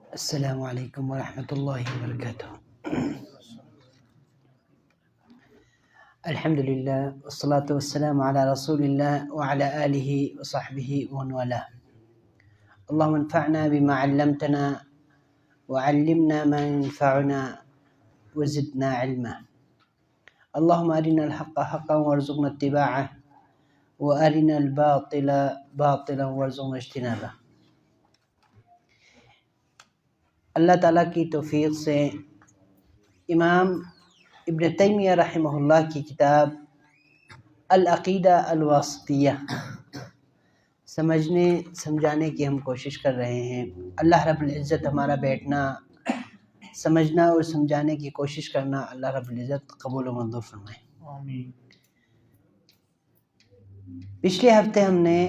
السلام علیکم ورحمۃ اللہ وبرکاتہ۔ الحمد للہ والصلاة والسلام علی رسول اللہ وعلی آلہ وصحبہ ومن والاه۔ اللهم انفعنا بما علمتنا وعلمنا ما ينفعنا وزدنا علما۔ اللهم أرنا الحق حقا وارزقنا اتباعه وأرنا الباطل باطلا وارزقنا اجتنابه۔ اللہ تعالیٰ کی توفیق سے امام ابن تیمیہ رحمہ اللہ کی کتاب العقیدہ الواسطیہ سمجھنے سمجھانے کی ہم کوشش کر رہے ہیں۔ اللہ رب العزت ہمارا بیٹھنا، سمجھنا اور سمجھانے کی کوشش کرنا اللہ رب العزت قبول و منظور فرمائے، آمین۔ پچھلے ہفتے ہم نے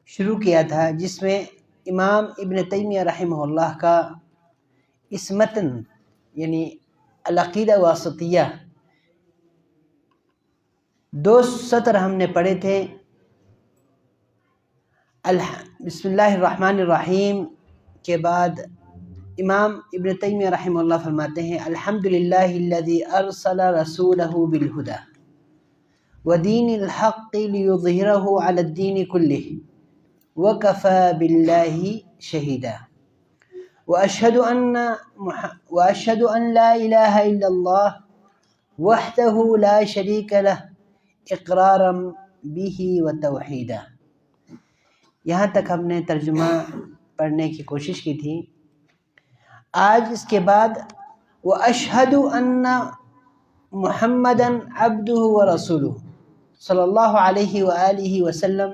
شروع کیا تھا جس میں امام ابن تیمیہ رحمہ اللہ کا اس متن یعنی العقیدہ واسطیہ 2 سطر ہم نے پڑھے تھے۔ بسم اللہ الرحمن الرحیم کے بعد امام ابن تیمیہ رحمہ اللہ فرماتے ہیں الحمدللہ الذی ارسل رسولہ بالہدی ودین الحق لیظہرہ علی الدین کلہ وَكَفَى بِاللَّهِ شَهِيدًا وَأَشْهَدُ أَن لَا إِلَهَ إِلَّا اللَّهُ وَحْدَهُ لَا شَرِيكَ لَهُ إِقْرَارًا بِهِ وَتَوْحِيدًا۔ یہاں تک ہم نے ترجمہ پڑھنے کی کوشش کی تھی۔ آج اس کے بعد وَأَشْهَدُ أَنَّ مُحَمَّدًا عَبْدُهُ وَرَسُولُهُ صلی اللہ علیہ وآلہ وسلم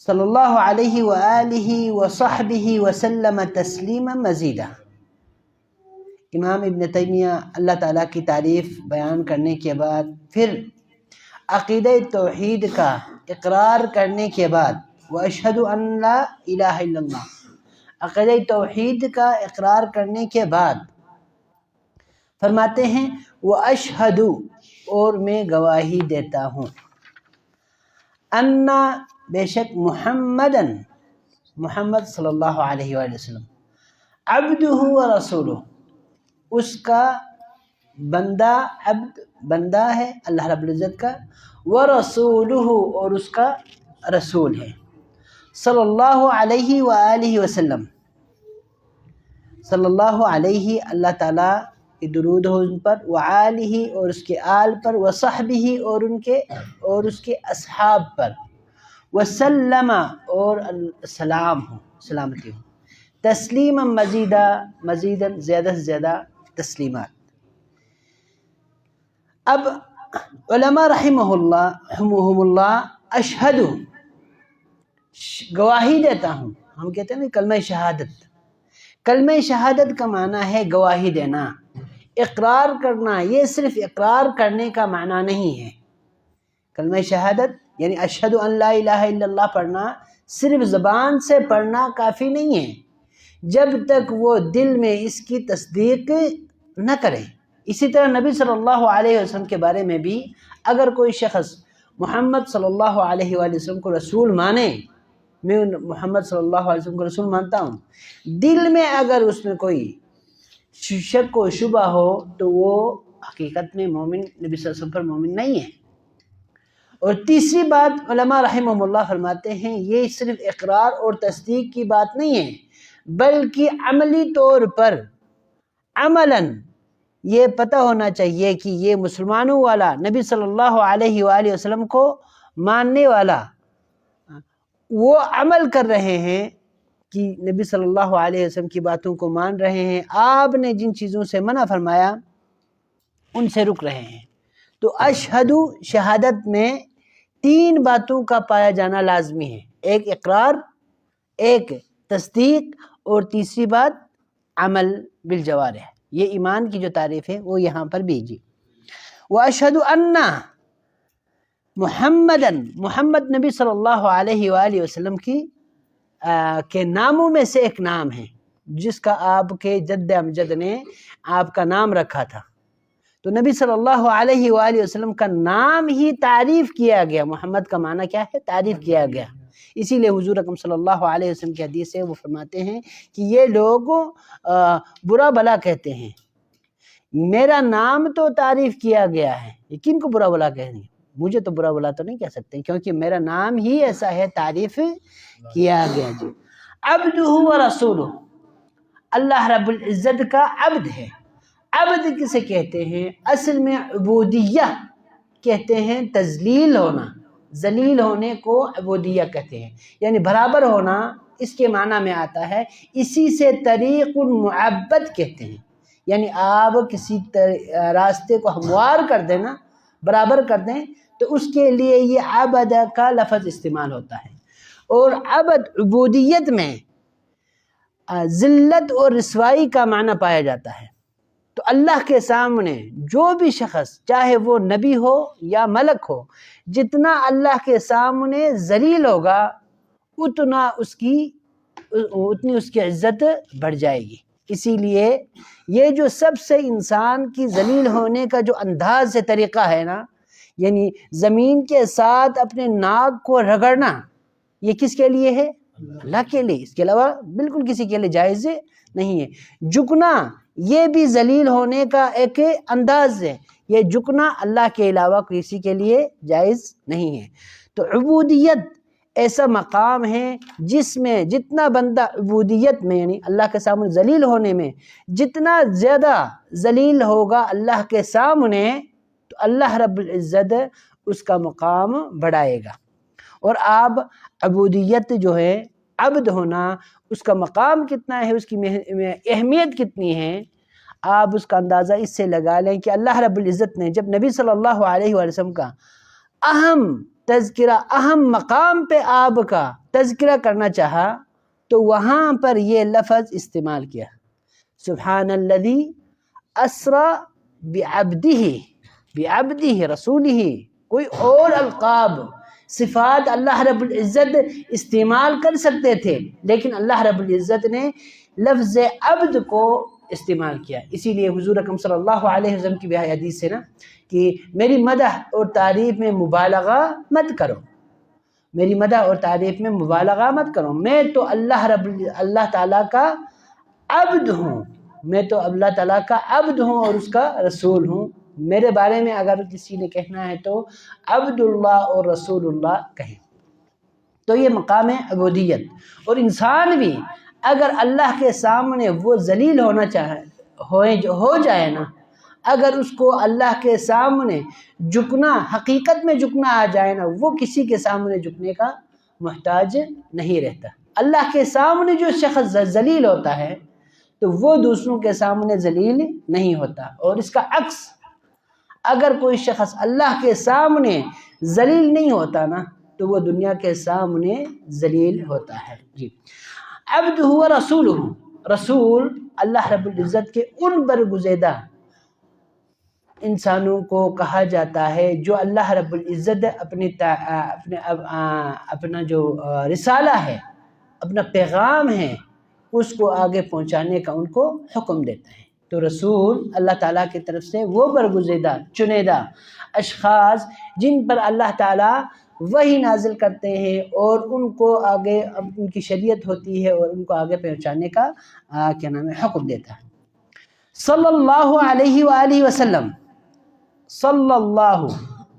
صلی اللہ علیہ وآلہ وصحبہ وسلم تسلیما مزیدا۔ امام ابن تیمیہ اللہ تعالیٰ کی تعریف بیان کرنے کے بعد پھر عقیدہ توحید کا اقرار کرنے کے بعد واشہد ان لا الہ الا اللہ، عقیدہ توحید کا اقرار کرنے کے بعد فرماتے ہیں واشہد، اور میں گواہی دیتا ہوں، انا، بے شک، محمد صلی اللہ علیہ وآلہ وسلم، عبدہ و رسولہ، اس کا بندہ، عبد بندہ ہے اللہ رب العزت کا، و رسولہ، اور اس کا رسول ہے، صلی اللہ علیہ وآلہ وسلم، صلی اللہ علیہ اللہ تعالیٰ کی درود ہو ان پر، وآلہ، اور اس کے آل پر، وصحبہ، اور اس کے اصحاب پر، وسلم، اور سلام ہو، سلامتی ہو، تسلیما مزیدا، مزیداً زیادہ سے زیادہ تسلیمات۔ اب علماء رحمہم اللہ اشہد، گواہی دیتا ہوں، ہم کہتے ہیں نا کلمہ شہادت، کلمہ شہادت کا معنی ہے گواہی دینا، اقرار کرنا۔ یہ صرف اقرار کرنے کا معنی نہیں ہے۔ کلمہ شہادت یعنی اشہد ان لا الہ الا اللہ پڑھنا صرف زبان سے پڑھنا کافی نہیں ہے جب تک وہ دل میں اس کی تصدیق نہ کرے۔ اسی طرح نبی صلی اللہ علیہ وسلم کے بارے میں بھی اگر کوئی شخص محمد صلی اللہ علیہ وآلہ وسلم کو رسول مانے، میں محمد صلی اللہ علیہ وسلم کو رسول مانتا ہوں، دل میں اگر اس میں کوئی شک و شبہ ہو تو وہ حقیقت میں مومن، نبی صلی اللہ علیہ وسلم پر مومن نہیں ہے۔ اور تیسری بات علماء رحمہم اللہ فرماتے ہیں یہ صرف اقرار اور تصدیق کی بات نہیں ہے بلکہ عملی طور پر عملاً یہ پتہ ہونا چاہیے کہ یہ مسلمانوں والا، نبی صلی اللہ علیہ وآلہ وسلم کو ماننے والا، وہ عمل کر رہے ہیں کہ نبی صلی اللہ علیہ وسلم کی باتوں کو مان رہے ہیں، آپ نے جن چیزوں سے منع فرمایا ان سے رک رہے ہیں۔ تو اشہد، شہادت میں 3 باتوں کا پایا جانا لازمی ہے، ایک اقرار، ایک تصدیق، اور تیسری بات عمل بالجوارح۔ یہ ایمان کی جو تعریف ہے وہ یہاں پر بھیجی۔ واشہد ان محمد نبی صلی اللہ علیہ وآلہ وسلم کے ناموں میں سے ایک نام ہے جس کا آپ کے جد امجد نے آپ کا نام رکھا تھا، تو نبی صلی اللہ علیہ وآلہ وسلم کا نام ہی تعریف کیا گیا۔ محمد کا معنی کیا ہے؟ تعریف کیا گیا۔ اسی لیے حضور اکرم صلی اللہ علیہ وسلم کی حدیث ہے، وہ فرماتے ہیں کہ یہ لوگ برا بلا کہتے ہیں، میرا نام تو تعریف کیا گیا ہے، کن کو برا بلا کہیں گے؟ مجھے تو برا بلا تو نہیں کہہ سکتے، کیونکہ میرا نام ہی ایسا ہے، تعریف کیا گیا۔ جی، عبدہ و رسولہ، اللہ رب العزت کا عبد ہے۔ عبد کسے کہتے ہیں؟ اصل میں عبودیہ کہتے ہیں تذلیل ہونا، ذلیل ہونے کو عبودیہ کہتے ہیں، یعنی برابر ہونا اس کے معنی میں آتا ہے۔ اسی سے طریق المعبد کہتے ہیں، یعنی آپ کسی راستے کو ہموار کر دیں نا، برابر کر دیں، تو اس کے لیے یہ عبد کا لفظ استعمال ہوتا ہے۔ اور عبد عبودیت میں ذلت اور رسوائی کا معنی پایا جاتا ہے۔ تو اللہ کے سامنے جو بھی شخص، چاہے وہ نبی ہو یا ملک ہو، جتنا اللہ کے سامنے ذلیل ہوگا اتنی اس کی عزت بڑھ جائے گی۔ اسی لیے یہ جو سب سے انسان کی ذلیل ہونے کا جو انداز سے طریقہ ہے نا، یعنی زمین کے ساتھ اپنے ناک کو رگڑنا، یہ کس کے لیے ہے؟ اللہ کے لیے، اس کے علاوہ بالکل کسی کے لیے جائز نہیں ہے۔ جھکنا یہ بھی ذلیل ہونے کا ایک انداز ہے، یہ جھکنا اللہ کے علاوہ کسی کے لیے جائز نہیں ہے۔ تو عبودیت ایسا مقام ہے جس میں جتنا بندہ عبودیت میں، یعنی اللہ کے سامنے ذلیل ہونے میں جتنا زیادہ ذلیل ہوگا اللہ کے سامنے، تو اللہ رب العزت اس کا مقام بڑھائے گا۔ اور آپ عبودیت جو ہے، عبد ہونا، اس کا مقام کتنا ہے، اس کی اہمیت کتنی ہے، آپ اس کا اندازہ اس سے لگا لیں کہ اللہ رب العزت نے جب نبی صلی اللہ علیہ وآلہ وسلم کا اہم تذکرہ، اہم مقام پہ آپ کا تذکرہ کرنا چاہا، تو وہاں پر یہ لفظ استعمال کیا، سبحان الذی اسری بعبدہ رسولہ۔ کوئی اور القاب، صفات اللہ رب العزت استعمال کر سکتے تھے، لیکن اللہ رب العزت نے لفظ عبد کو استعمال کیا۔ اسی لیے حضور اکرم صلی اللہ علیہ وسلم کی بھی حدیث ہے نا کہ میری مدح اور تعریف میں مبالغہ مت کرو، میری مدح اور تعریف میں مبالغہ مت کرو، میں تو اللہ تعالیٰ کا عبد ہوں، میں تو اللہ تعالیٰ کا عبد ہوں اور اس کا رسول ہوں۔ میرے بارے میں اگر کسی نے کہنا ہے تو عبد اللہ اور رسول اللہ کہیں۔ تو یہ مقام ہے عبودیت۔ اور انسان بھی اگر اللہ کے سامنے وہ ذلیل ہونا ہو جائے نا، اگر اس کو اللہ کے سامنے جھکنا، حقیقت میں جھکنا آ جائے نا، وہ کسی کے سامنے جھکنے کا محتاج نہیں رہتا۔ اللہ کے سامنے جو شخص ذلیل ہوتا ہے تو وہ دوسروں کے سامنے ذلیل نہیں ہوتا۔ اور اس کا عکس، اگر کوئی شخص اللہ کے سامنے ذلیل نہیں ہوتا نا، تو وہ دنیا کے سامنے ذلیل ہوتا ہے۔ جی، عبد ہوا رسول ہوں، رسول اللہ رب العزت کے ان برگزیدہ انسانوں کو کہا جاتا ہے جو اللہ رب العزت اپنا جو رسالہ ہے، اپنا پیغام ہے، اس کو آگے پہنچانے کا ان کو حکم دیتا ہے۔ تو رسول اللہ تعالیٰ کی طرف سے وہ برگزیدہ چنیدہ اشخاص جن پر اللہ تعالیٰ وحی نازل کرتے ہیں اور ان کو آگے ان کی شریعت ہوتی ہے اور ان کو آگے پہنچانے کا حکم دیتا ہے۔ صلی اللہ علیہ وآلہ وسلم، صلی اللہ،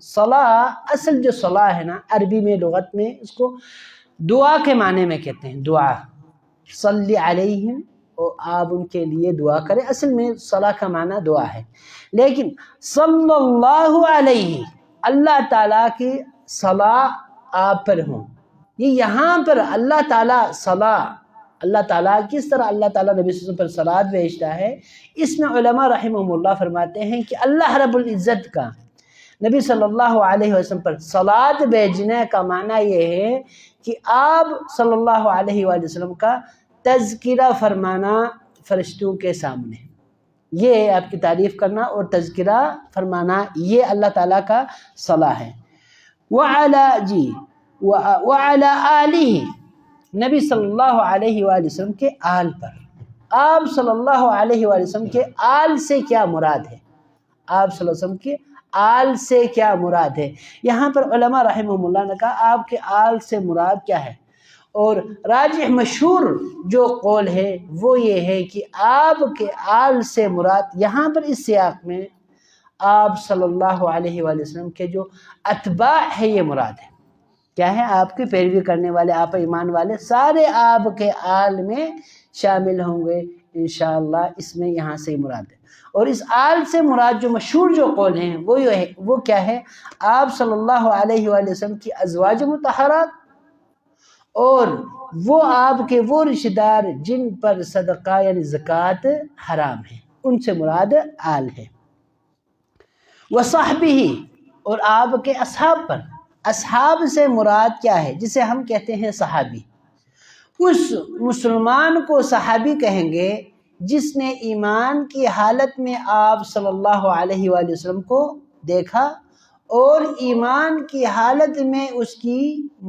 صلاح، اصل جو صلاح ہے نا عربی میں، لغت میں اس کو دعا کے معنی میں کہتے ہیں، دعا، صلی علیہم، اور آپ ان کے لیے دعا کریں۔ اصل میں صلاح کا معنی دعا ہے، لیکن صلی اللہ علیہ، اللہ تعالیٰ کی صلاح آپ پر ہوں، یہ یہاں پر اللہ تعالیٰ صلاح، اللہ تعالیٰ کس طرح اللہ تعالیٰ نبی صلی اللہ علیہ وسلم پر صلاۃ بھیجتا ہے، اس میں علماء رحمہم اللہ فرماتے ہیں کہ اللہ رب العزت کا نبی صلی اللہ علیہ وسلم پر صلاۃ بھیجنے کا معنی یہ ہے کہ آپ صلی اللہ علیہ وآلہ وسلم کا تذکرہ فرمانا فرشتوں کے سامنے، یہ آپ کی تعریف کرنا اور تذکرہ فرمانا، یہ اللہ تعالیٰ کا صلاح ہے۔ وعلی آلہ، نبی صلی اللہ علیہ وآلہ وسلم کے آل پر، آپ صلی اللہ علیہ وآلہ وسلم کے آل سے کیا مراد ہے؟ آپ صلی اللہ علیہ وسلم کے آل سے کیا مراد ہے؟ یہاں پر علماء رحمہم اللہ نے کہا آپ کے آل سے مراد کیا ہے، اور راجح مشہور جو قول ہے وہ یہ ہے کہ آپ کے آل سے مراد یہاں پر اس سیاق میں آپ صلی اللہ علیہ وآلہ وسلم کے جو اتباع ہے یہ مراد ہے۔ کیا ہے؟ آپ کی پیروی کرنے والے، آپ ایمان والے سارے آپ کے آل میں شامل ہوں گے انشاءاللہ، اس میں یہاں سے مراد ہے۔ اور اس آل سے مراد جو مشہور جو قول ہیں وہ یہ ہے، وہ کیا ہے؟ آپ صلی اللہ علیہ وآلہ وسلم کی ازواج مطہرات اور وہ آپ کے وہ رشتہ دار جن پر صدقہ یعنی زکوٰۃ حرام ہے، ان سے مراد آل ہے۔ وصحبہ، اور آپ کے اصحاب پر، اصحاب سے مراد کیا ہے؟ جسے ہم کہتے ہیں صحابی۔ اس مسلمان کو صحابی کہیں گے جس نے ایمان کی حالت میں آپ صلی اللہ علیہ وآلہ وسلم کو دیکھا اور ایمان کی حالت میں اس کی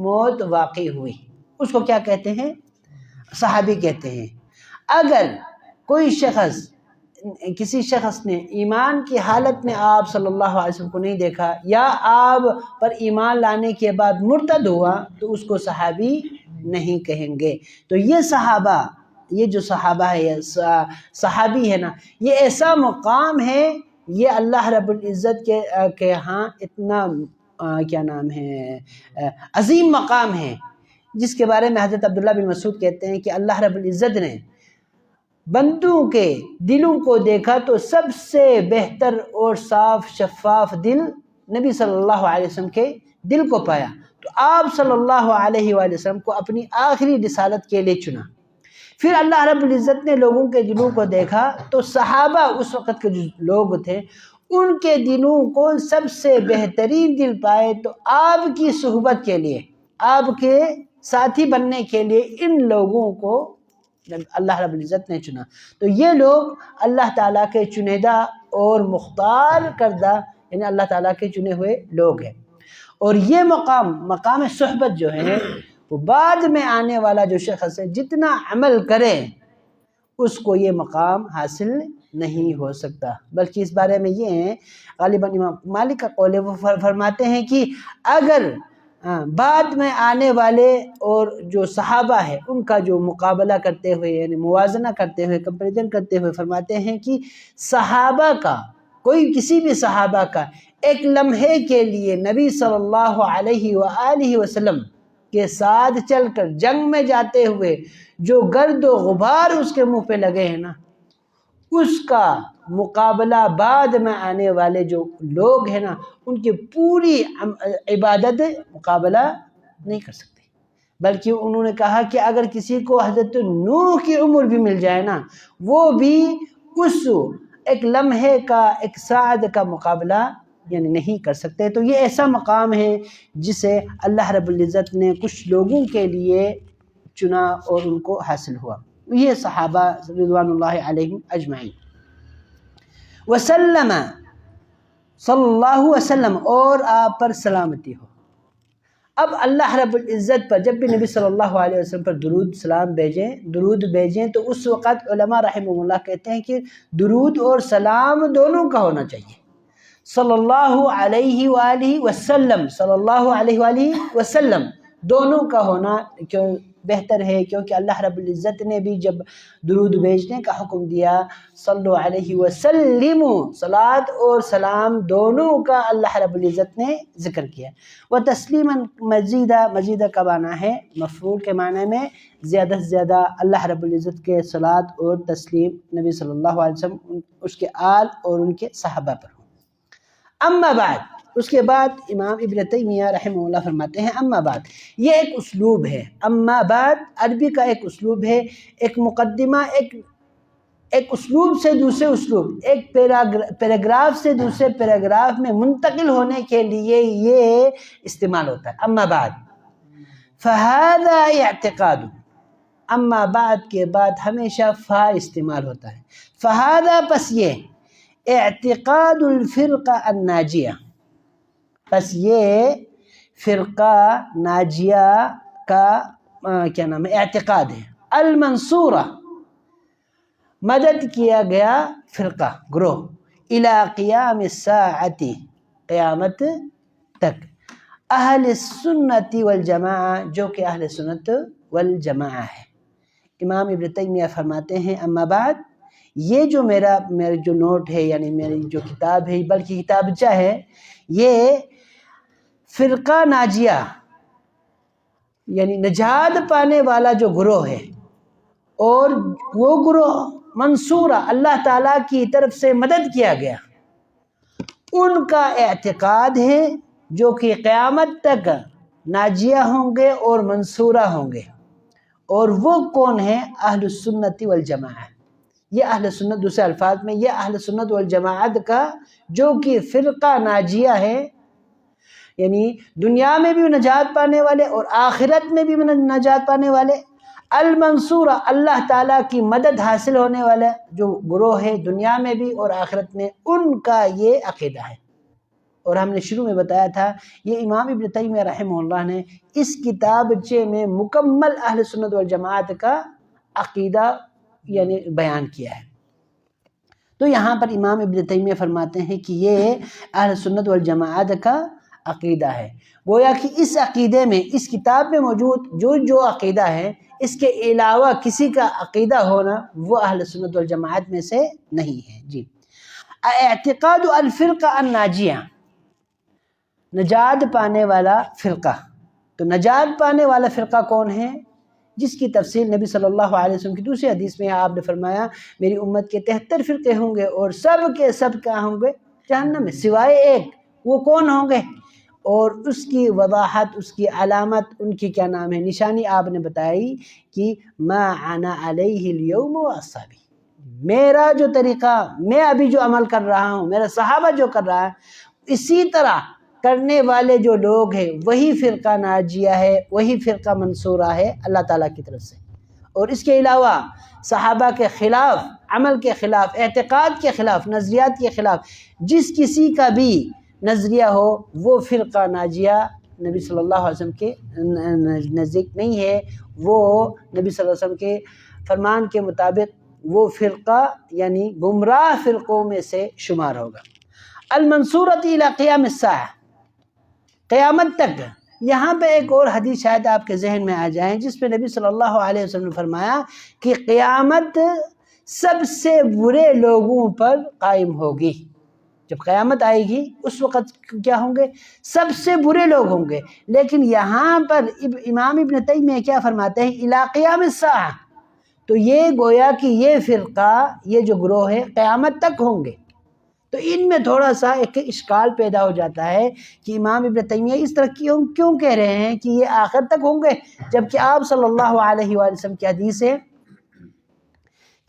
موت واقع ہوئی، اس کو کیا کہتے ہیں؟ صحابی کہتے ہیں۔ اگر کوئی شخص، کسی شخص نے ایمان کی حالت میں آپ صلی اللہ علیہ وسلم کو نہیں دیکھا یا آپ پر ایمان لانے کے بعد مرتد ہوا تو اس کو صحابی نہیں کہیں گے۔ تو یہ صحابہ، یہ جو صحابہ ہے، یہ صحابی ہے نا، یہ ایسا مقام ہے، یہ اللہ رب العزت کے ہاں اتنا کیا نام ہے عظیم مقام ہے، جس کے بارے میں حضرت عبداللہ بن مسعود کہتے ہیں کہ اللہ رب العزت نے بندوں کے دلوں کو دیکھا تو سب سے بہتر اور صاف شفاف دل نبی صلی اللہ علیہ وسلم کے دل کو پایا، تو آپ صلی اللہ علیہ وآلہ وسلم کو اپنی آخری رسالت کے لیے چنا۔ پھر اللہ رب العزت نے لوگوں کے دلوں کو دیکھا تو صحابہ اس وقت کے جو لوگ تھے ان کے دلوں کو سب سے بہترین دل پائے، تو آپ کی صحبت کے لیے، آپ کے ساتھی بننے کے لیے ان لوگوں کو اللہ رب العزت نے چنا۔ تو یہ لوگ اللہ تعالیٰ کے چنیدہ اور مختار کردہ، یعنی اللہ تعالیٰ کے چنے ہوئے لوگ ہیں۔ اور یہ مقام صحبت جو ہے وہ بعد میں آنے والا جو شخص ہے جتنا عمل کرے اس کو یہ مقام حاصل نہیں ہو سکتا، بلکہ اس بارے میں یہ ہے غالباً امام مالک کا قول ہے، وہ فرماتے ہیں کہ اگر بعد میں آنے والے اور جو صحابہ ہے ان کا جو مقابلہ کرتے ہوئے یعنی موازنہ کرتے ہوئے، کمپیریزن کرتے ہوئے فرماتے ہیں کہ صحابہ کا، کوئی کسی بھی صحابہ کا ایک لمحے کے لیے نبی صلی اللہ علیہ وآلہ وسلم کے ساتھ چل کر جنگ میں جاتے ہوئے جو گرد و غبار اس کے منہ پہ لگے ہیں نا، اس کا مقابلہ بعد میں آنے والے جو لوگ ہیں نا ان کی پوری عبادت مقابلہ نہیں کر سکتے۔ بلکہ انہوں نے کہا کہ اگر کسی کو حضرت نوح کی عمر بھی مل جائے نا، وہ بھی اس ایک لمحے کا، ایک ساعت کا مقابلہ یعنی نہیں کر سکتے۔ تو یہ ایسا مقام ہے جسے اللہ رب العزت نے کچھ لوگوں کے لیے چنا اور ان کو حاصل ہوا، یہ صحابہ رضوان اللہ علیہم اجمعین۔ وسلم، صلی اللہ وسلم، اور آپ پر سلامتی ہو۔ اب اللہ رب العزت پر جب بھی نبی صلی اللہ علیہ وسلم پر درود بھیجیں تو اس وقت علماء رحمہ اللہ کہتے ہیں کہ درود اور سلام دونوں کا ہونا چاہیے۔ صلی اللہ علیہ وآلہ وسلم، صلی اللہ علیہ وآلہ وسلم، دونوں کا ہونا کیوں بہتر ہے؟ کیونکہ اللہ رب العزت نے بھی جب درود بھیجنے کا حکم دیا، صلو علیہ وسلم، صلاۃ اور سلام دونوں کا اللہ رب العزت نے ذکر کیا۔ وہ تسلیما مزیدہ کا معنی ہے، مفعول کے معنی میں زیادہ سے زیادہ اللہ رب العزت کے صلاۃ اور تسلیم نبی صلی اللہ علیہ وسلم، اس کے آل اور ان کے صحابہ پر ہوں۔ اما بعد، اس کے بعد امام ابن تیمیہ رحمہ اللہ فرماتے ہیں اما بعد، یہ ایک اسلوب ہے۔ اما بعد عربی کا ایک اسلوب ہے، ایک مقدمہ، ایک اسلوب سے دوسرے اسلوب، ایک پیراگراف سے دوسرے پیراگراف میں منتقل ہونے کے لیے یہ استعمال ہوتا ہے۔ اما بعد فہذا اعتقاد، اما بعد کے بعد ہمیشہ فا استعمال ہوتا ہے۔ فہذا، پس یہ، اعتقاد الفرقہ الناجیہ، پس یہ فرقہ ناجیہ کا کیا نام ہے اعتقاد ہے، المنصورہ، مدد کیا گیا فرقہ، گروہ، الی قیام الساعۃ، قیامت تک۔ اہل سنت والجماع جو کہ اہل سنت والجماع ہے۔ امام ابن تیمیہ فرماتے ہیں اما بعد، یہ جو میرا جو نوٹ ہے، یعنی میری جو کتاب ہے، بلکہ کتابچہ ہے، یہ فرقہ ناجیہ یعنی نجات پانے والا جو گروہ ہے، اور وہ گروہ منصورہ اللہ تعالیٰ کی طرف سے مدد کیا گیا، ان کا اعتقاد ہے جو کہ قیامت تک ناجیہ ہوں گے اور منصورہ ہوں گے۔ اور وہ کون ہیں؟ اہل السنت والجماعہ۔ یہ اہل سنت، دوسرے الفاظ میں یہ اہل سنت والجماعت کا جو کہ فرقہ ناجیہ ہے، یعنی دنیا میں بھی نجات پانے والے اور آخرت میں بھی نجات پانے والے، المنصورہ اللہ تعالیٰ کی مدد حاصل ہونے والا جو گروہ ہے دنیا میں بھی اور آخرت میں، ان کا یہ عقیدہ ہے۔ اور ہم نے شروع میں بتایا تھا یہ امام ابن تیمیہ رحمہ اللہ نے اس کتابچے میں مکمل اہل سنت والجماعت کا عقیدہ یعنی بیان کیا ہے۔ تو یہاں پر امام ابن تیمیہ فرماتے ہیں کہ یہ اہل سنت والجماعت کا عقیدہ ہے۔ گویا کہ اس عقیدے میں، اس کتاب میں موجود جو عقیدہ ہے، اس کے علاوہ کسی کا عقیدہ ہونا وہ اہل سنت والجماعت میں سے نہیں ہے۔ جی، اعتقاد الفرقہ الناجیہ، نجات پانے والا فرقہ۔ تو نجات پانے والا فرقہ کون ہے؟ جس کی تفصیل نبی صلی اللہ علیہ وسلم کی دوسری حدیث میں آپ نے فرمایا میری امت کے 73 فرقے ہوں گے اور سب کے سب کیا ہوں گے؟ جہنم میں، سوائے ایک۔ وہ کون ہوں گے؟ اور اس کی وضاحت، اس کی علامت، ان کی کیا نام ہے، نشانی آپ نے بتائی کہ ما انا علیہ اليوم واصحابی، میرا جو طریقہ، میں ابھی جو عمل کر رہا ہوں، میرا صحابہ جو کر رہا ہے، اسی طرح کرنے والے جو لوگ ہیں وہی فرقہ ناجیہ ہے، وہی فرقہ منصورہ ہے اللہ تعالیٰ کی طرف سے۔ اور اس کے علاوہ صحابہ کے خلاف، عمل کے خلاف، اعتقاد کے خلاف، نظریات کے خلاف جس کسی کا بھی نظریہ ہو وہ فرقہ ناجیہ نبی صلی اللہ علیہ وسلم کے نزدیک نہیں ہے، وہ نبی صلی اللہ علیہ وسلم کے فرمان کے مطابق وہ فرقہ یعنی گمراہ فرقوں میں سے شمار ہوگا۔ المنصورۃ الی قیام الساعہ، قیامت تک۔ یہاں پہ ایک اور حدیث شاید آپ کے ذہن میں آ جائیں جس پہ نبی صلی اللہ علیہ وسلم نے فرمایا کہ قیامت سب سے برے لوگوں پر قائم ہوگی۔ جب قیامت آئے گی اس وقت کیا ہوں گے؟ سب سے برے لوگ ہوں گے۔ لیکن یہاں پر امام ابن تیمیہ کیا فرماتے ہیں؟ الی قیام الساعہ، تو یہ گویا کہ یہ فرقہ، یہ جو گروہ ہے قیامت تک ہوں گے۔ تو ان میں تھوڑا سا ایک اشکال پیدا ہو جاتا ہے کہ امام ابن تیمیہ اس طرح کیوں کہہ رہے ہیں کہ یہ آخر تک ہوں گے، جبکہ آپ صلی اللہ علیہ وآلہ وسلم کی حدیث ہے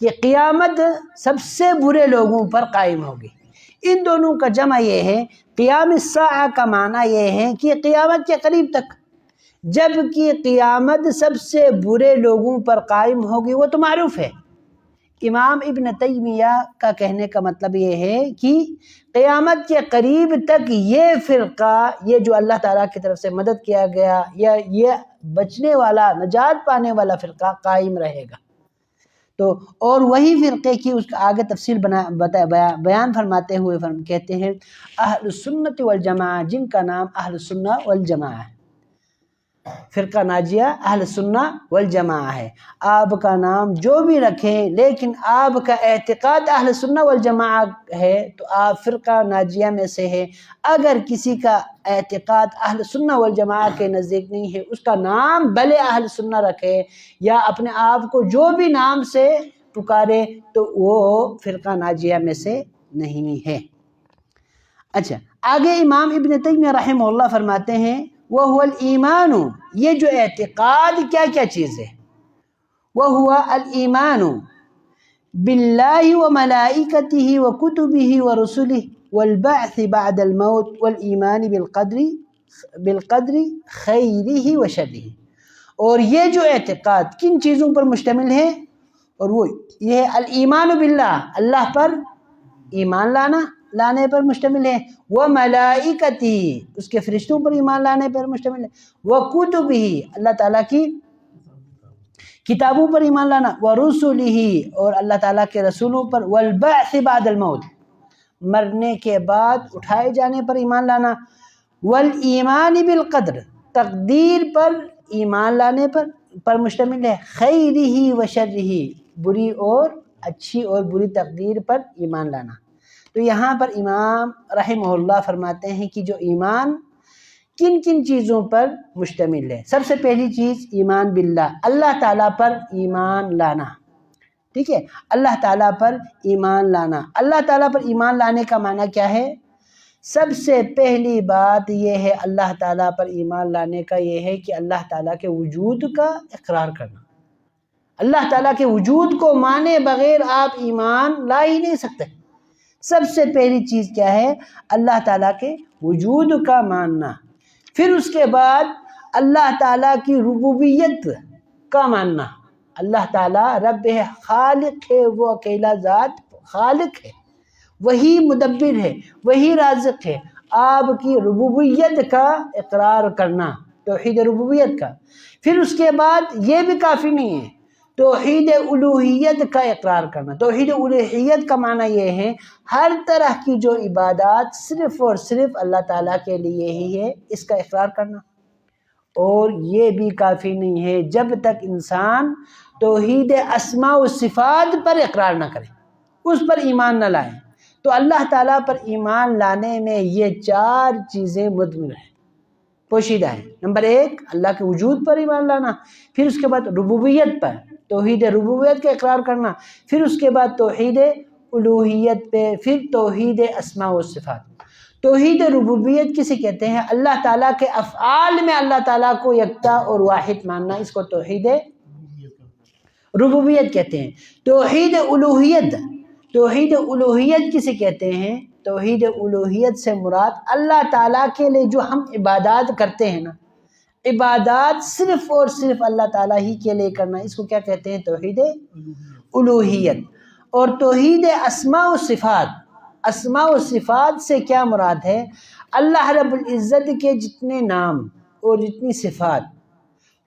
کہ قیامت سب سے برے لوگوں پر قائم ہوگی۔ ان دونوں کا جمع یہ ہے، قیام الساعہ کا معنی یہ ہے کہ قیامت کے قریب تک، جبکہ قیامت سب سے برے لوگوں پر قائم ہوگی وہ تو معروف ہے۔ امام ابن تیمیہ کا کہنے کا مطلب یہ ہے کہ قیامت کے قریب تک یہ فرقہ، یہ جو اللہ تعالیٰ کی طرف سے مدد کیا گیا یا یہ بچنے والا، نجات پانے والا فرقہ قائم رہے گا۔ تو اور وہی فرقے کی اس کا آگے تفصیل بیان فرماتے ہوئے کہتے ہیں اہل سنت والجماعہ، جن کا نام اہل سنت والجماعہ ہے، فرقہ ناجیہ اہل سنہ والجماعہ ہے۔ آپ کا نام جو بھی رکھیں لیکن آپ کا اعتقاد اہل سنہ والجماعہ ہے تو آپ فرقہ ناجیہ میں سے ہے۔ اگر کسی کا اعتقاد اہل سنہ والجماعہ کے نزدیک نہیں ہے، اس کا نام بھلے اہل سنہ رکھے یا اپنے آپ کو جو بھی نام سے پکارے تو وہ فرقہ ناجیہ میں سے نہیں ہے۔ اچھا، آگے امام ابن تیمیہ رحمہ اللہ فرماتے ہیں وَهُوَ الْإِيمَانُ، یہ جو اعتقاد کیا چیز ہے؟ وَهُوَ الْإِيمَانُ بِاللَّهِ وَمَلَائِكَتِهِ وَكُتُبِهِ وَرُسُلِهِ وَالْبَعْثِ بَعْدَ الْمَوْتِ وَالْإِيمَانِ بِالْقَدْرِ خَيْرِهِ وَشَرِّهِ۔ اور یہ جو اعتقاد کن چیزوں پر مشتمل ہے؟ اور وہ یہ ہے الایمان باللہ، اللہ پر ایمان لانے پر مشتمل ہے، وَمَلَائِكَتِهِ، اس کے فرشتوں پر ایمان لانے پر مشتمل ہے، وَكُتُبِهِ، اللہ تعالیٰ کی کتابوں پر ایمان لانا، وَرُسُلِهِ، اور اللہ تعالیٰ کے رسولوں پر، وَالْبَعْثِ بَعْدَ الْمَوْتِ، مرنے کے بعد اٹھائے جانے پر ایمان لانا، والایمان بالقدر، تقدیر پر ایمان لانے پر مشتمل ہے، خیرہ و شرہ، بری اور اچھی اور بری تقدیر پر ایمان لانا۔ تو یہاں پر امام رحمہ اللہ فرماتے ہیں کہ جو ایمان کن کن چیزوں پر مشتمل ہے۔ سب سے پہلی چیز ایمان باللہ، اللہ تعالیٰ پر ایمان لانا، ٹھیک ہے، اللہ تعالیٰ پر ایمان لانا۔ اللہ تعالیٰ پر ایمان لانے کا معنی کیا ہے؟ سب سے پہلی بات یہ ہے اللہ تعالیٰ پر ایمان لانے کا یہ ہے کہ اللہ تعالیٰ کے وجود کا اقرار کرنا۔ اللہ تعالیٰ کے وجود کو مانے بغیر آپ ایمان لا ہی نہیں سکتے۔ سب سے پہلی چیز کیا ہے؟ اللہ تعالیٰ کے وجود کا ماننا۔ پھر اس کے بعد اللہ تعالیٰ کی ربوبیت کا ماننا۔ اللہ تعالیٰ رب ہے، خالق ہے، وہ اکیلا ذات خالق ہے، وہی مدبر ہے، وہی رازق ہے۔ آپ کی ربوبیت کا اقرار کرنا، توحید ربوبیت کا۔ پھر اس کے بعد یہ بھی کافی نہیں ہے، توحید الوہیت کا اقرار کرنا۔ توحید الوہیت کا معنی یہ ہے ہر طرح کی جو عبادات صرف اور صرف اللہ تعالیٰ کے لیے ہی ہے، اس کا اقرار کرنا۔ اور یہ بھی کافی نہیں ہے جب تک انسان توحید اسماء و صفات پر اقرار نہ کرے، اس پر ایمان نہ لائے۔ تو اللہ تعالیٰ پر ایمان لانے میں یہ چار چیزیں مدمر ہیں، پوشیدہ ہیں۔ نمبر ایک، اللہ کے وجود پر ایمان لانا، پھر اس کے بعد ربوبیت پر، توحید ربوبیت کا اقرار کرنا، پھر اس کے بعد توحید الوہیت پہ، پھر توحید اسماء و صفات۔ توحید ربوبیت کسے کہتے ہیں؟ اللہ تعالیٰ کے افعال میں اللہ تعالیٰ کو یکتا اور واحد ماننا، اس کو توحید ربوبیت کہتے ہیں۔ توحید الوہیت، توحید الوہیت کسے کہتے ہیں؟ توحید الوہیت سے مراد اللہ تعالیٰ کے لیے جو ہم عبادات کرتے ہیں نا، عبادات صرف اور صرف اللہ تعالیٰ ہی کے لیے کرنا، اس کو کیا کہتے ہیں؟ توحید الوہیت۔ اور توحید اسماء و صفات، اسماء و صفات سے کیا مراد ہے؟ اللہ رب العزت کے جتنے نام اور جتنی صفات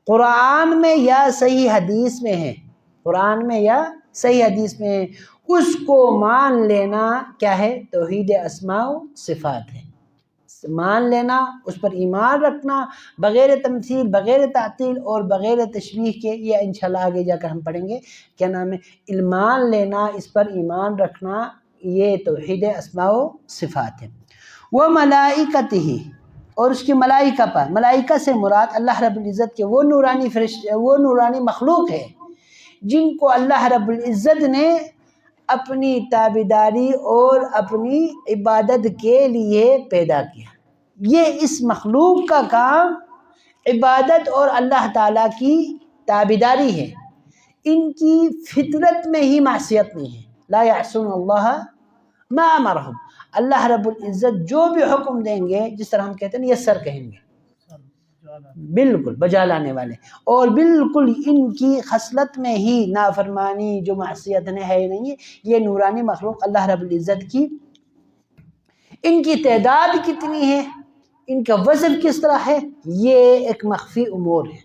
قرآن میں یا صحیح حدیث میں ہیں، قرآن میں یا صحیح حدیث میں ہیں، اس کو مان لینا کیا ہے؟ توحید اسماء و صفات ہے۔ مان لینا، اس پر ایمان رکھنا، بغیر تمثیل، بغیر تعطیل اور بغیر تشبیہ کے، یہ انشاءاللہ آگے جا کر ہم پڑھیں گے، کیا نام ہے، ایمان لینا، اس پر ایمان رکھنا، یہ توحید اسماء و صفات ہے۔ وہ ملائکتہ، اور اس کی ملائکہ پر، ملائکہ سے مراد اللہ رب العزت کے وہ نورانی فرشتے، وہ نورانی مخلوق ہے جن کو اللہ رب العزت نے اپنی تابعداری اور اپنی عبادت کے لیے پیدا کیا۔ یہ اس مخلوق کا کام عبادت اور اللہ تعالیٰ کی تابعداری ہے۔ ان کی فطرت میں ہی معصیت نہیں ہے، لا یعصون اللہ ما امرہم، اللہ رب العزت جو بھی حکم دیں گے، جس طرح ہم کہتے ہیں یسر کہیں گے، بالکل بجا لانے والے، اور بالکل ان کی خصلت میں ہی نافرمانی جو معصیت ہے نہیں ہے۔ یہ نورانی مخلوق اللہ رب العزت کی، ان کی تعداد کتنی ہے، ان کا وزن کس طرح ہے، یہ ایک مخفی امور ہے۔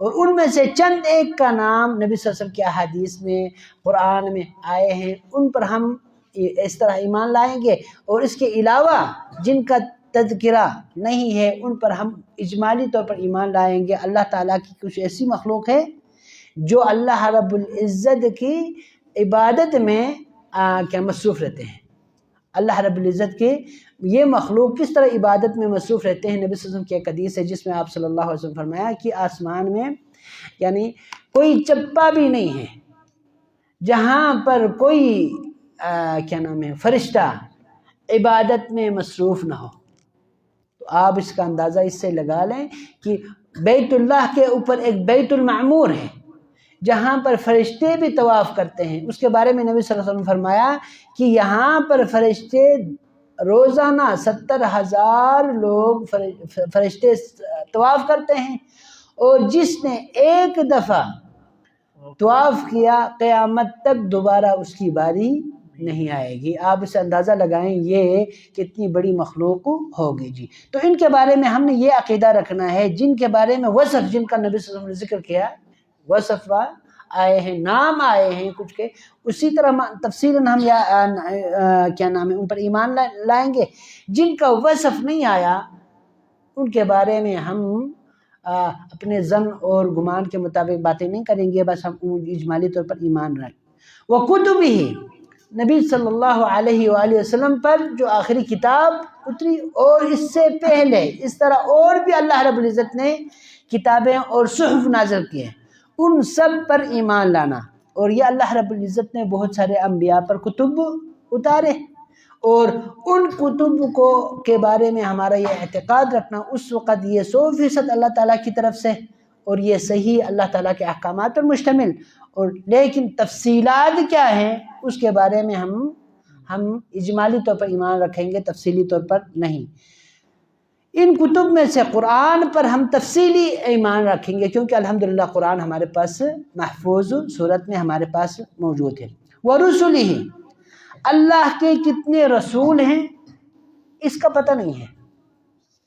اور ان میں سے چند ایک کا نام نبی صلی اللہ علیہ وسلم کی احادیث میں، قرآن میں آئے ہیں، ان پر ہم اس طرح ایمان لائیں گے، اور اس کے علاوہ جن کا تذکرہ نہیں ہے ان پر ہم اجمالی طور پر ایمان لائیں گے۔ اللہ تعالیٰ کی کچھ ایسی مخلوق ہے جو اللہ رب العزت کی عبادت میں کیا مصروف رہتے ہیں۔ اللہ رب العزت کے یہ مخلوق کس طرح عبادت میں مصروف رہتے ہیں؟ نبی صلی اللہ علیہ وسلم کی ایک حدیث ہے جس میں آپ صلی اللہ علیہ وسلم فرمایا کہ آسمان میں یعنی کوئی چپا بھی نہیں ہے جہاں پر کوئی کیا نام ہے فرشتہ عبادت میں مصروف نہ ہو۔ تو آپ اس کا اندازہ اس سے لگا لیں کہ بیت اللہ کے اوپر ایک بیت المعمور ہے جہاں پر فرشتے بھی طواف کرتے ہیں۔ اس کے بارے میں نبی صلی اللہ علیہ وسلم فرمایا کہ یہاں پر فرشتے روزانہ 70,000 لوگ فرشتے طواف کرتے ہیں، اور جس نے ایک دفعہ طواف کیا قیامت تک دوبارہ اس کی باری نہیں آئے گی۔ آپ اسے اندازہ لگائیں یہ کتنی بڑی مخلوق ہوگی جی۔ تو ان کے بارے میں ہم نے یہ عقیدہ رکھنا ہے جن کے بارے میں وصف جن کا نبی صلی اللہ علیہ وسلم نے ذکر کیا، وصف آئے ہیں، نام آئے ہیں کچھ کے، اسی طرح تفصیلاً ہم کیا نام ہے ان پر ایمان لائیں گے۔ جن کا وصف نہیں آیا ان کے بارے میں ہم اپنے ظن اور گمان کے مطابق باتیں نہیں کریں گے، بس ہم اجمالی طور پر ایمان رکھیں۔ وَكُتُبِهِ، نبی صلی اللہ علیہ وآلہ وسلم پر جو آخری کتاب اتری اور اس سے پہلے اس طرح اور بھی اللہ رب العزت نے کتابیں اور صحف نازل کیے ہیں، ان سب پر ایمان لانا۔ اور یہ اللہ رب العزت نے بہت سارے انبیاء پر کتب اتارے، اور ان کتب کے بارے میں ہمارا یہ اعتقاد رکھنا اس وقت یہ 100% اللہ تعالیٰ کی طرف سے، اور یہ صحیح اللہ تعالیٰ کے احکامات پر مشتمل، اور لیکن تفصیلات کیا ہیں اس کے بارے میں ہم اجمالی طور پر ایمان رکھیں گے، تفصیلی طور پر نہیں۔ ان کتب میں سے قرآن پر ہم تفصیلی ایمان رکھیں گے، کیونکہ الحمدللہ قرآن ہمارے پاس محفوظ صورت میں ہمارے پاس موجود ہے۔ وَرُسُلِهِ، اللہ کے کتنے رسول ہیں اس کا پتہ نہیں ہے۔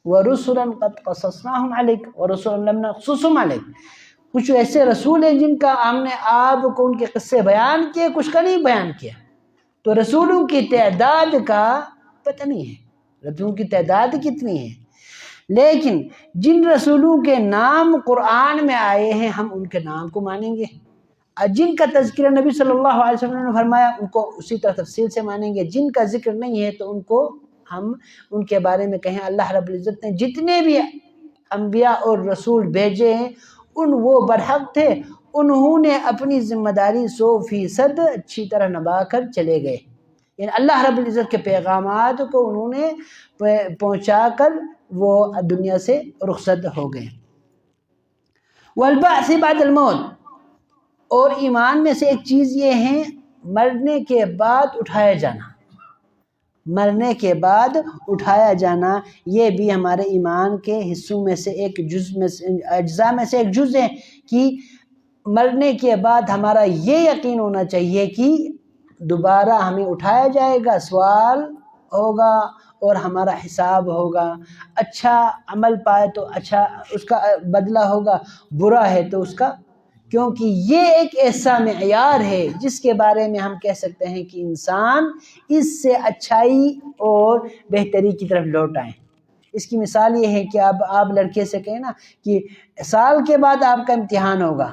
وَرُسُلًا قَدْ قَصَصْنَاهُمْ عَلَيْكَ وَرُسُلًا لَمْ نَقْصُصْهُمْ عَلَيْكَ، کچھ ایسے رسول ہیں جن کا ہم نے آپ کو ان کے قصے بیان کیے، کچھ کا نہیں بیان کیا۔ تو رسولوں کی تعداد کا پتہ نہیں ہے، رسولوں کی تعداد کتنی ہے، لیکن جن رسولوں کے نام قرآن میں آئے ہیں ہم ان کے نام کو مانیں گے، جن کا تذکرہ نبی صلی اللہ علیہ وسلم نے فرمایا ان کو اسی طرح تفصیل سے مانیں گے، جن کا ذکر نہیں ہے تو ان کو ہم ان کے بارے میں کہیں اللہ رب العزت نے جتنے بھی انبیاء اور رسول بھیجے ہیں وہ برحق تھے، انہوں نے اپنی ذمہ داری 100% اچھی طرح نبھا کر چلے گئے، یعنی اللہ رب العزت کے پیغامات کو انہوں نے پہنچا کر وہ دنیا سے رخصت ہو گئے۔ والبعث بعد الموت، اور ایمان میں سے ایک چیز یہ ہے مرنے کے بعد اٹھایا جانا، مرنے کے بعد اٹھایا جانا، یہ بھی ہمارے ایمان کے حصوں میں سے ایک اجزاء میں سے ایک جز ہے کہ مرنے کے بعد ہمارا یہ یقین ہونا چاہیے کہ دوبارہ ہمیں اٹھایا جائے گا، سوال ہوگا اور ہمارا حساب ہوگا، اچھا عمل پائے تو اچھا اس کا بدلہ ہوگا، برا ہے تو اس کا، کیونکہ یہ ایک ایسا معیار ہے جس کے بارے میں ہم کہہ سکتے ہیں کہ انسان اس سے اچھائی اور بہتری کی طرف لوٹ آئیں۔ اس کی مثال یہ ہے کہ آپ لڑکے سے کہیں نا کہ سال کے بعد آپ کا امتحان ہوگا،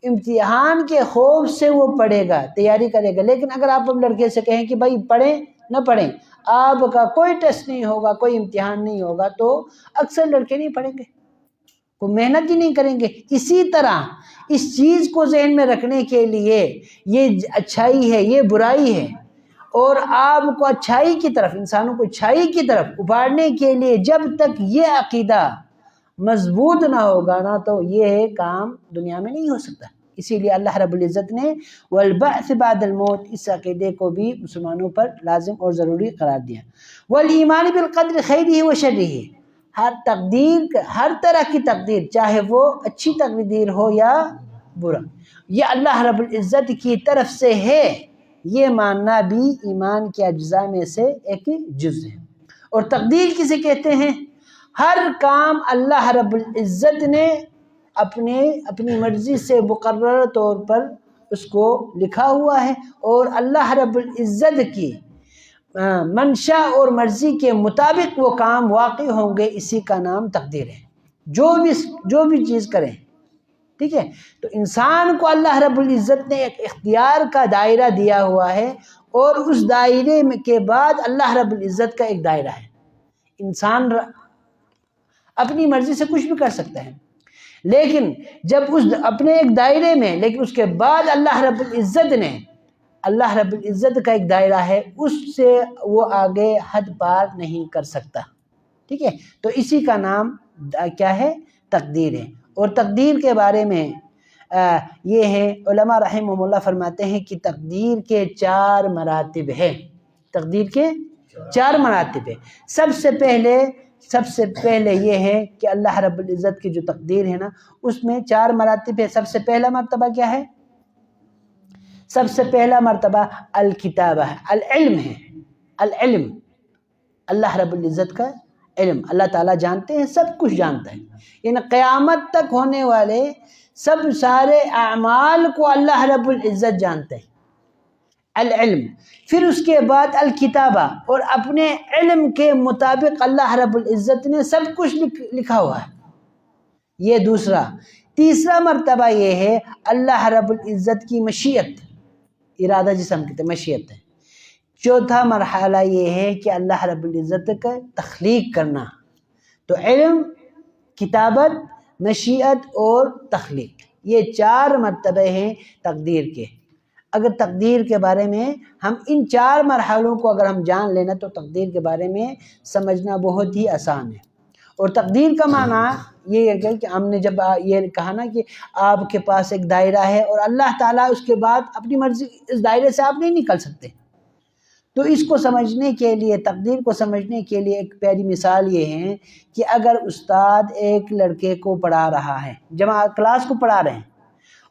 امتحان کے خوف سے وہ پڑھے گا، تیاری کرے گا، لیکن اگر آپ اب لڑکے سے کہیں کہ بھائی پڑھیں نہ پڑھیں، آپ کا کوئی ٹیسٹ نہیں ہوگا، کوئی امتحان نہیں ہوگا، تو اکثر لڑکے نہیں پڑھیں گے، وہ محنت ہی نہیں کریں گے۔ اسی طرح اس چیز کو ذہن میں رکھنے کے لیے یہ اچھائی ہے، یہ برائی ہے، اور آپ کو اچھائی کی طرف، انسانوں کو اچھائی کی طرف ابھارنے کے لیے جب تک یہ عقیدہ مضبوط نہ ہوگا نا تو یہ کام دنیا میں نہیں ہو سکتا۔ اسی لیے اللہ رب العزت نے والبعث بعد الموت اس عقیدے کو بھی مسلمانوں پر لازم اور ضروری قرار دیا۔ والایمان بالقدر خیرہ و شرہ، ہر تقدیر، ہر طرح کی تقدیر، چاہے وہ اچھی تقدیر ہو یا برا، یہ اللہ رب العزت کی طرف سے ہے، یہ ماننا بھی ایمان کے اجزاء میں سے ایک جز ہے۔ اور تقدیر کسے کہتے ہیں؟ ہر کام اللہ رب العزت نے اپنی مرضی سے مقرر طور پر اس کو لکھا ہوا ہے، اور اللہ رب العزت کی منشا اور مرضی کے مطابق وہ کام واقع ہوں گے، اسی کا نام تقدیر ہے۔ جو بھی چیز کریں، ٹھیک ہے، تو انسان کو اللہ رب العزت نے ایک اختیار کا دائرہ دیا ہوا ہے، اور اس دائرے کے بعد اللہ رب العزت کا ایک دائرہ ہے۔ انسان اپنی مرضی سے کچھ بھی کر سکتا ہے، لیکن جب اس اپنے ایک دائرے میں، لیکن اس کے بعد اللہ رب العزت کا ایک دائرہ ہے، اس سے وہ آگے حد پار نہیں کر سکتا، ٹھیک ہے، تو اسی کا نام کیا ہے؟ تقدیر ہے۔ اور تقدیر کے بارے میں یہ ہے، علماء رحمہم اللہ فرماتے ہیں کہ تقدیر کے 4 مراتب ہیں، تقدیر کے 4 مراتب ہیں۔ سب سے پہلے یہ ہے کہ اللہ رب العزت کی جو تقدیر ہے نا اس میں 4 مراتب ہے۔ سب سے پہلا مرتبہ کیا ہے؟ سب سے پہلا مرتبہ الکتابہ ہے، العلم ہے، العلم اللہ رب العزت کا علم، اللہ تعالیٰ جانتے ہیں، سب کچھ جانتا ہے، یعنی قیامت تک ہونے والے سب سارے اعمال کو اللہ رب العزت جانتے ہیں، العلم۔ پھر اس کے بعد الکتابہ، اور اپنے علم کے مطابق اللہ رب العزت نے سب کچھ لکھا ہوا ہے، یہ دوسرا۔ تیسرا مرتبہ یہ ہے اللہ رب العزت کی مشیت، ارادہ جسے ہم کہتے ہیں مشیت ہے۔ چوتھا مرحلہ یہ ہے کہ اللہ رب العزت کا تخلیق کرنا، تو علم، کتابت، مشیت اور تخلیق، یہ 4 مرتبے ہیں تقدیر کے۔ اگر تقدیر کے بارے میں ہم ان 4 مرحلوں کو اگر ہم جان لینا تو تقدیر کے بارے میں سمجھنا بہت ہی آسان ہے۔ اور تقدیر کا معنی یہ ہے کہ ہم نے جب یہ کہا نا کہ آپ کے پاس ایک دائرہ ہے اور اللہ تعالیٰ اس کے بعد اپنی مرضی، اس دائرے سے آپ نہیں نکل سکتے، تو اس کو سمجھنے کے لیے، تقدیر کو سمجھنے کے لیے ایک پیاری مثال یہ ہے کہ اگر استاد ایک لڑکے کو پڑھا رہا ہے، کلاس کو پڑھا رہے ہیں،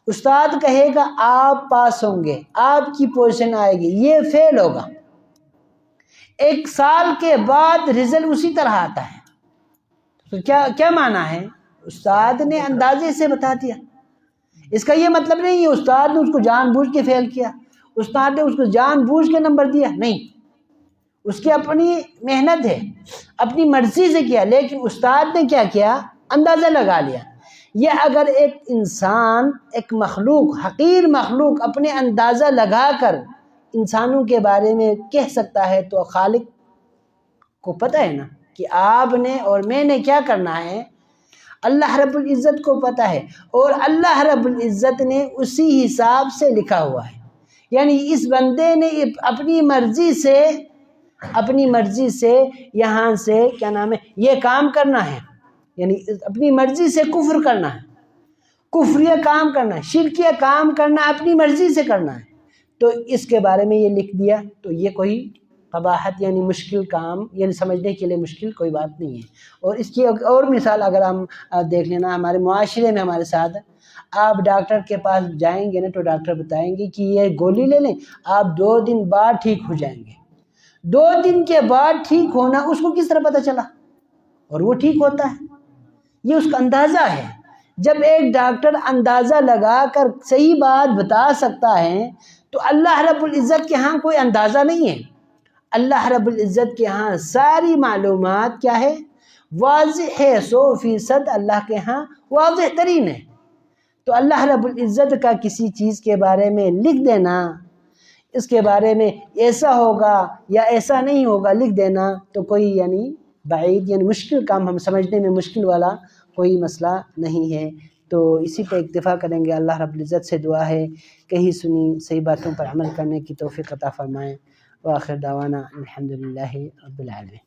استاد کہے گا آپ پاس ہوں گے، آپ کی پوزیشن آئے گی، یہ فیل ہوگا، 1 سال کے بعد رزلٹ اسی طرح آتا ہے، تو کیا معنی ہے؟ استاد نے اندازے سے بتا دیا، اس کا یہ مطلب نہیں ہے استاد نے اس کو جان بوجھ کے فیل کیا، استاد نے اس کو جان بوجھ کے نمبر دیا، نہیں، اس کی اپنی محنت ہے، اپنی مرضی سے کیا، لیکن استاد نے کیا کیا؟ اندازہ لگا لیا۔ یہ اگر ایک انسان، ایک مخلوق، حقیر مخلوق اپنے اندازہ لگا کر انسانوں کے بارے میں کہہ سکتا ہے تو خالق کو پتہ ہے نا کہ آپ نے اور میں نے کیا کرنا ہے، اللہ رب العزت کو پتہ ہے، اور اللہ رب العزت نے اسی حساب سے لکھا ہوا ہے، یعنی اس بندے نے اپنی مرضی سے یہاں سے کیا نام ہے یہ کام کرنا ہے، یعنی اپنی مرضی سے کفر کرنا ہے، کفریہ کام کرنا ہے، شرکیہ کام کرنا اپنی مرضی سے کرنا ہے، تو اس کے بارے میں یہ لکھ دیا، تو یہ کوئی قباحت یعنی مشکل کام، یعنی سمجھنے کے لیے مشکل کوئی بات نہیں ہے۔ اور اس کی اور مثال اگر ہم دیکھ لینا ہمارے معاشرے میں ہمارے ساتھ، آپ ڈاکٹر کے پاس جائیں گے نا تو ڈاکٹر بتائیں گے کہ یہ گولی لے لیں، آپ 2 دن بعد ٹھیک ہو جائیں گے، 2 دن کے بعد ٹھیک ہونا اس کو کس طرح پتہ چلا؟ اور وہ ٹھیک ہوتا ہے، یہ اس کا اندازہ ہے۔ جب ایک ڈاکٹر اندازہ لگا کر صحیح بات بتا سکتا ہے تو اللہ رب العزت کے ہاں کوئی اندازہ نہیں ہے، اللہ رب العزت کے ہاں ساری معلومات کیا ہے؟ واضح ہے، 100% اللہ کے ہاں واضح ترین ہے۔ تو اللہ رب العزت کا کسی چیز کے بارے میں لکھ دینا، اس کے بارے میں ایسا ہوگا یا ایسا نہیں ہوگا لکھ دینا، تو کوئی یعنی بعید یعنی مشکل کام، ہم سمجھنے میں مشکل والا کوئی مسئلہ نہیں ہے۔ تو اسی پہ اکتفا کریں گے۔ اللہ رب العزت سے دعا ہے کہیں سنی صحیح باتوں پر عمل کرنے کی توفیق عطا فرمائیں۔ وآخر دعوانا الحمدللہ رب العالمین۔